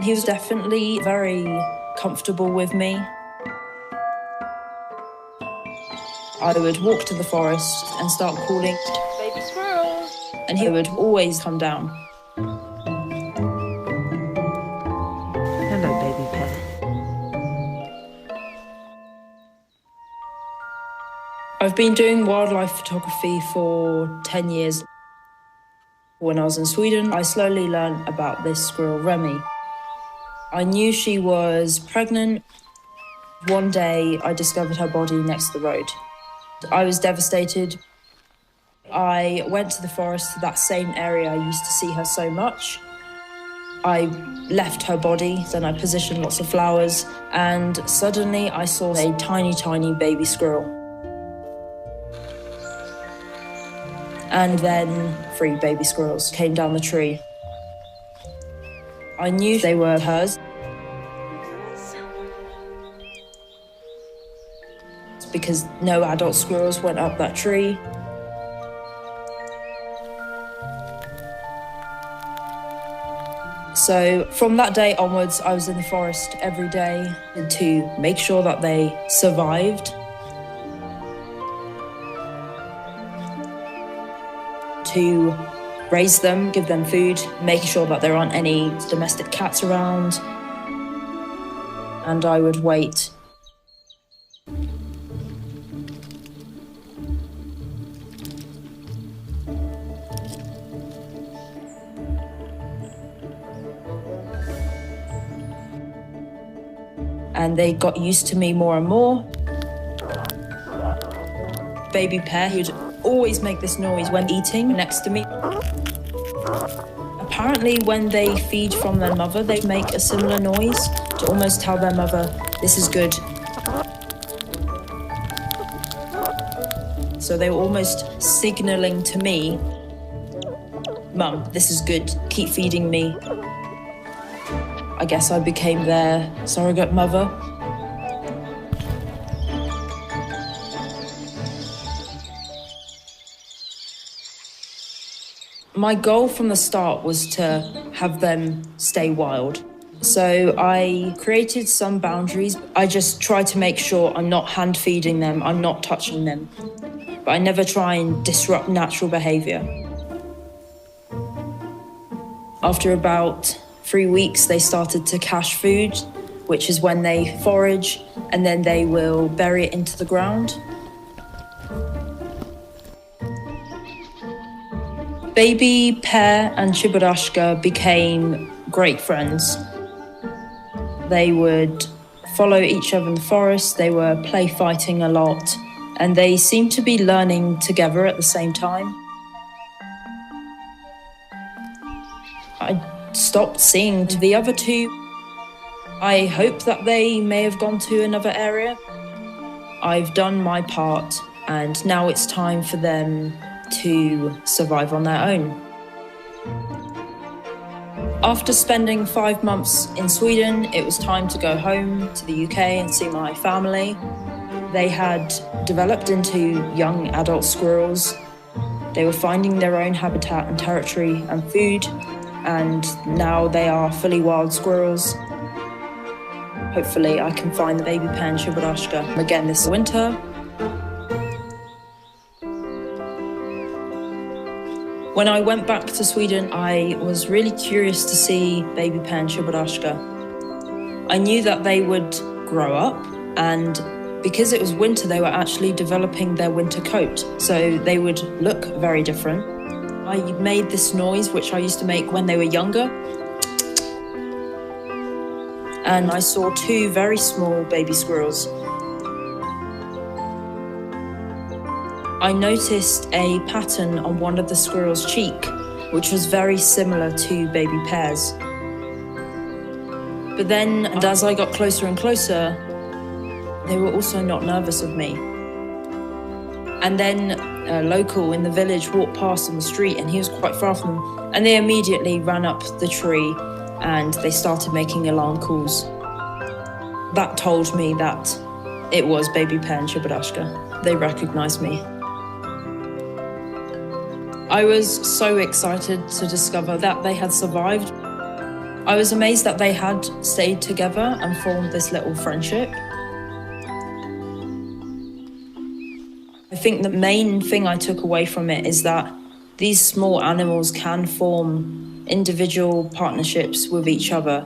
He was definitely very comfortable with me. I would walk to the forest and start calling, "Baby squirrel," and he would always come down. Hello, baby pear. I've been doing wildlife photography for 10 years. When I was in Sweden, I slowly learned about this squirrel, Remy. I knew she was pregnant. One day, I discovered her body next to the road. I was devastated. I went to the forest, to that same area I used to see her so much. I left her body, then I positioned lots of flowers, and suddenly I saw a tiny, tiny baby squirrel. And then 3 baby squirrels came down the tree. I knew they were hers. Because no adult squirrels went up that tree. So from that day onwards, I was in the forest every day to make sure that they survived, to raise them, give them food, making sure that there aren't any domestic cats around. And I would wait. And they got used to me more and more. Baby pear, he would always make this noise when eating next to me. Apparently, when they feed from their mother, they make a similar noise to almost tell their mother, "This is good." So they were almost signaling to me, "Mum, this is good, keep feeding me." I guess I became their surrogate mother. My goal from the start was to have them stay wild. So I created some boundaries. I just try to make sure I'm not hand feeding them, I'm not touching them. But I never try and disrupt natural behavior. After about 3 weeks, they started to cache food, which is when they forage, and then they will bury it into the ground. Baby pear and Chiburashka became great friends. They would follow each other in the forest, they were play fighting a lot, and they seemed to be learning together at the same time. I stopped seeing the other 2. I hope that they may have gone to another area. I've done my part, and now it's time for them to survive on their own. After spending 5 months in Sweden, it was time to go home to the UK and see my family. They had developed into young adult squirrels. They were finding their own habitat and territory and food, and now they are fully wild squirrels. Hopefully I can find the baby pear and Chiburashka again this winter. When I went back to Sweden, I was really curious to see baby pear and Chiburashka. I knew that they would grow up, and because it was winter, they were actually developing their winter coat, so they would look very different. I made this noise, which I used to make when they were younger. And I saw 2 very small baby squirrels. I noticed a pattern on one of the squirrel's cheek, which was very similar to baby pear's. But then, and as I got closer and closer, they were also not nervous of me. And then a local in the village walked past on the street, and he was quite far from them, and they immediately ran up the tree and they started making alarm calls. That told me that it was baby pear and Chiburashka. They recognized me. I was so excited to discover that they had survived. I was amazed that they had stayed together and formed this little friendship. I think the main thing I took away from it is that these small animals can form individual partnerships with each other.